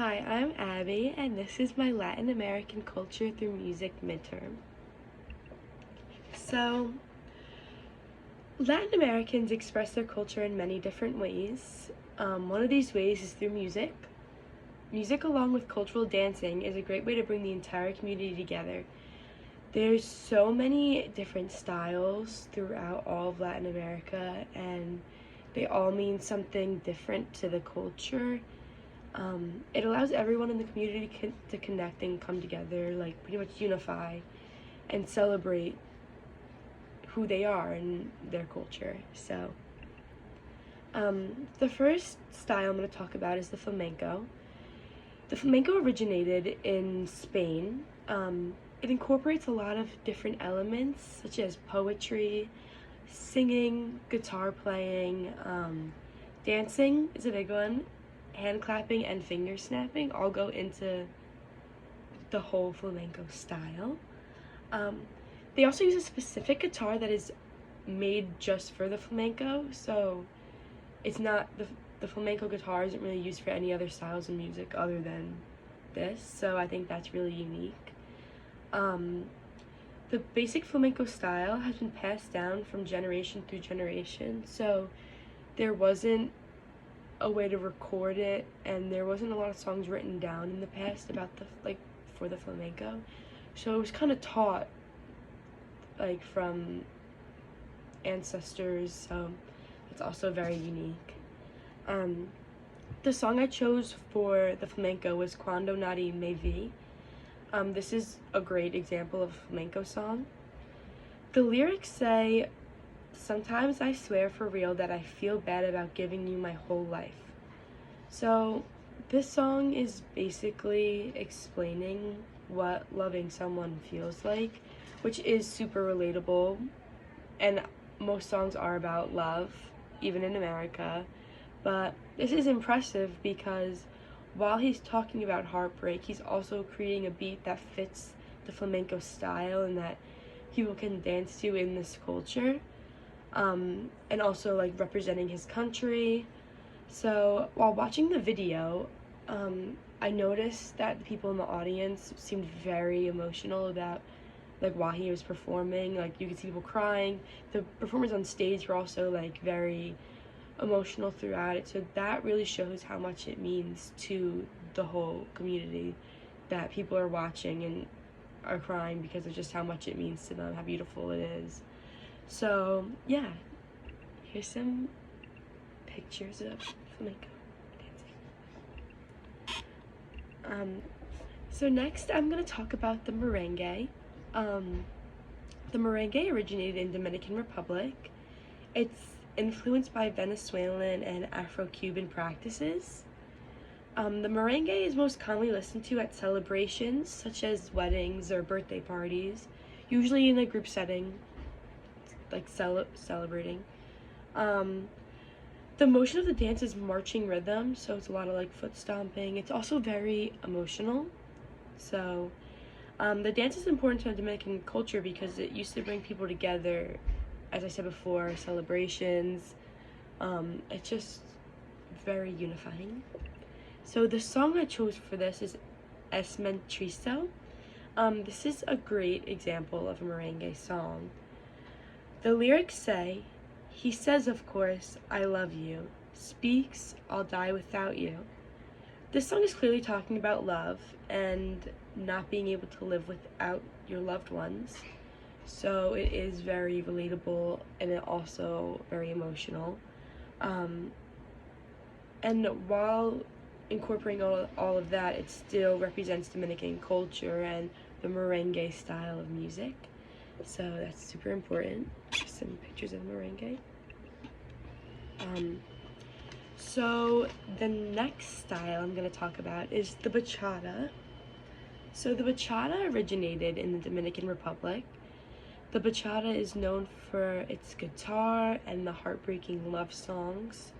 Hi, I'm Abby, and this is my Latin American Culture Through Music midterm. So, Latin Americans express their culture in many different ways. One of these ways is through music. Music, along with cultural dancing, is a great way to bring the entire community together. There's so many different styles throughout all of Latin America, and they all mean something different to the culture. It allows everyone in the community to connect and come together, like pretty much unify and celebrate who they are and their culture. The first style I'm going to talk about is the flamenco. The flamenco originated in Spain. It incorporates a lot of different elements, such as poetry, singing, guitar playing, dancing is a big one, hand clapping, and finger snapping all go into the whole flamenco style. They also use a specific guitar that is made just for the flamenco, so it's not the flamenco guitar isn't really used for any other styles of music other than this, so I think that's really unique. The basic flamenco style has been passed down from generation through generation, so there wasn't a way to record it, and there wasn't a lot of songs written down in the past about for the flamenco, so it was kind of taught from ancestors, so it's also very unique. The song I chose for the flamenco was Cuando Nadie Me Vi. This is a great example of a flamenco song. The lyrics say, "Sometimes I swear for real that I feel bad about giving you my whole life." So this song is basically explaining what loving someone feels like, which is super relatable, and most songs are about love, even in America. But this is impressive because while he's talking about heartbreak, he's also creating a beat that fits the flamenco style and that people can dance to in this culture, and also representing his country. So while watching the video, I noticed that the people in the audience seemed very emotional about while he was performing. You could see people crying. The performers on stage were also very emotional throughout it, so that really shows how much it means to the whole community that people are watching and are crying because of just how much it means to them, how beautiful it is. So yeah, here's some pictures of flamenco dancing. So next I'm going to talk about the merengue. The merengue originated in Dominican Republic. It's influenced by Venezuelan and Afro-Cuban practices. The merengue is most commonly listened to at celebrations such as weddings or birthday parties, usually in a group setting, celebrating. The motion of the dance is marching rhythm, so it's a lot of foot stomping. It's also very emotional. So the dance is important to Dominican culture because it used to bring people together, as I said before, celebrations. It's just very unifying. So the song I chose for this is Es Mentristo. This is a great example of a merengue song. The lyrics say, "He says, of course, I love you. Speaks, I'll die without you." This song is clearly talking about love and not being able to live without your loved ones. So it is very relatable and it also very emotional. And while incorporating all of that, it still represents Dominican culture and the merengue style of music. So that's super important. Some pictures of merengue. So the next style I'm going to talk about is the bachata. So the bachata originated in the Dominican Republic. The bachata is known for its guitar and the heartbreaking love songs.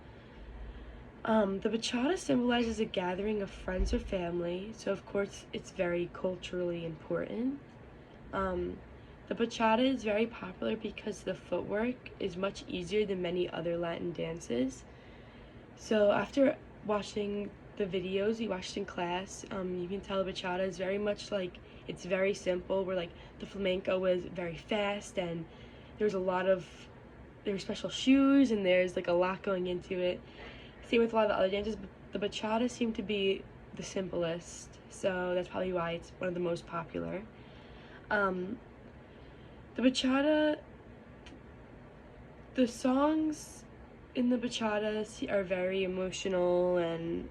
The bachata symbolizes a gathering of friends or family, so of course it's very culturally important. The bachata is very popular because the footwork is much easier than many other Latin dances. So after watching the videos we watched in class, you can tell bachata is very much like, it's very simple, where like the flamenco was very fast and there's a lot of, there's special shoes and there's like a lot going into it. Same with a lot of the other dances, but the bachata seemed to be the simplest, so that's probably why it's one of the most popular. The bachata, the songs in the bachatas are very emotional, and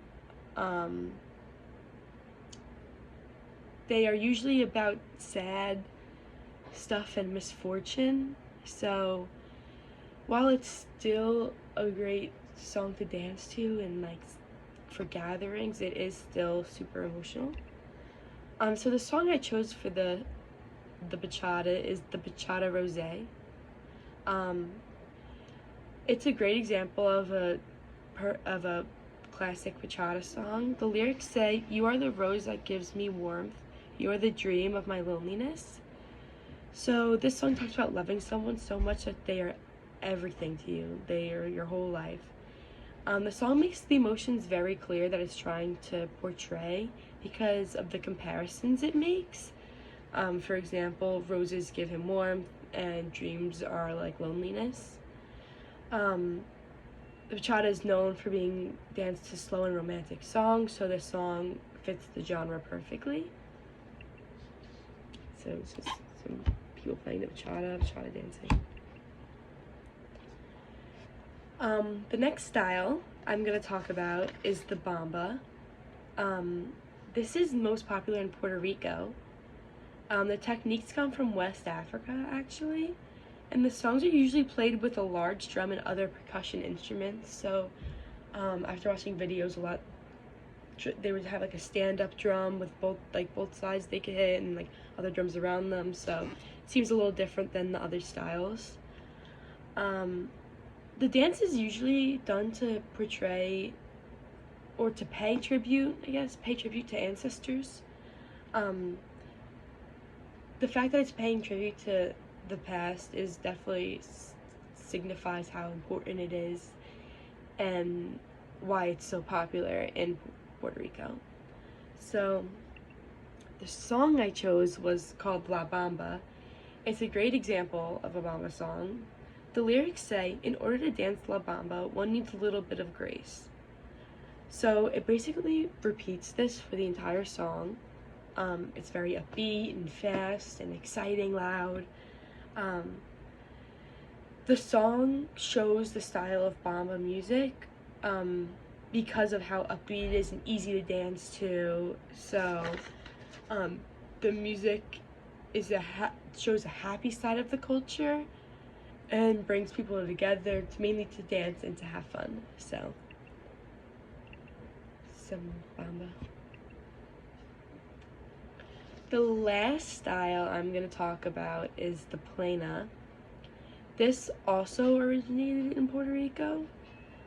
they are usually about sad stuff and misfortune. So while it's still a great song to dance to and like for gatherings, it is still super emotional. So the song I chose for the bachata is the Bachata Rosé. It's a great example of a classic bachata song. The lyrics say, "You are the rose that gives me warmth. You are the dream of my loneliness." So this song talks about loving someone so much that they are everything to you. They are your whole life. The song makes the emotions very clear that it's trying to portray because of the comparisons it makes. For example, roses give him warmth and dreams are like loneliness. The bachata is known for being danced to slow and romantic songs, so this song fits the genre perfectly. So it's just some people playing the bachata dancing. The next style I'm going to talk about is the bamba. This is most popular in Puerto Rico. The techniques come from West Africa, actually, and the songs are usually played with a large drum and other percussion instruments. So after watching videos a lot, they would have like a stand-up drum with both sides they could hit, and like other drums around them, so it seems a little different than the other styles. The dance is usually done to portray or to pay tribute, pay tribute to ancestors. The fact that it's paying tribute to the past is definitely signifies how important it is and why it's so popular in Puerto Rico. So the song I chose was called La Bamba. It's a great example of a bamba song. The lyrics say, "In order to dance La Bamba, one needs a little bit of grace." So it basically repeats this for the entire song. It's very upbeat and fast and exciting, loud. The song shows the style of bamba music because of how upbeat it is and easy to dance to. So the music is shows a happy side of the culture and brings people together, mainly to dance and to have fun. So, some bamba. The last style I'm going to talk about is the plena. This also originated in Puerto Rico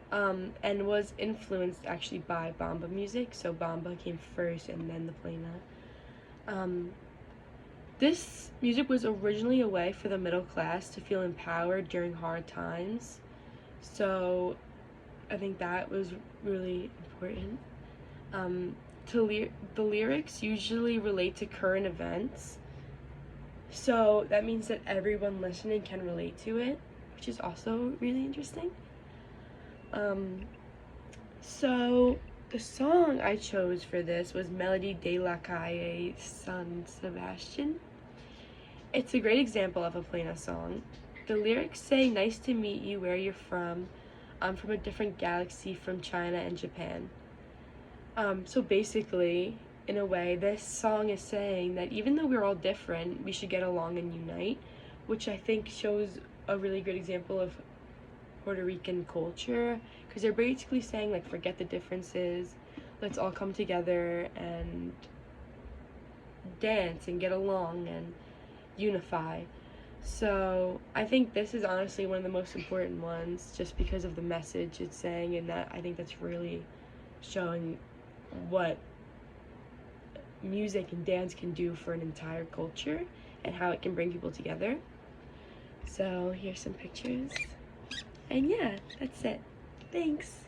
and was influenced actually by bamba music. So bamba came first and then the plena. This music was originally a way for the middle class to feel empowered during hard times. So I think that was really important. The lyrics usually relate to current events. So that means that everyone listening can relate to it, which is also really interesting. So the song I chose for this was Melody de la Calle San Sebastian. It's a great example of a plena song. The lyrics say, "Nice to meet you, where you're from. I'm from a different galaxy from China and Japan." So basically, in a way, this song is saying that even though we're all different, we should get along and unite, which I think shows a really good example of Puerto Rican culture, because they're basically saying, like, forget the differences, let's all come together and dance and get along and unify. So I think this is honestly one of the most important ones, just because of the message it's saying, and that I think that's really showing what music and dance can do for an entire culture and how it can bring people together. So here's some pictures, and yeah, that's it. Thanks.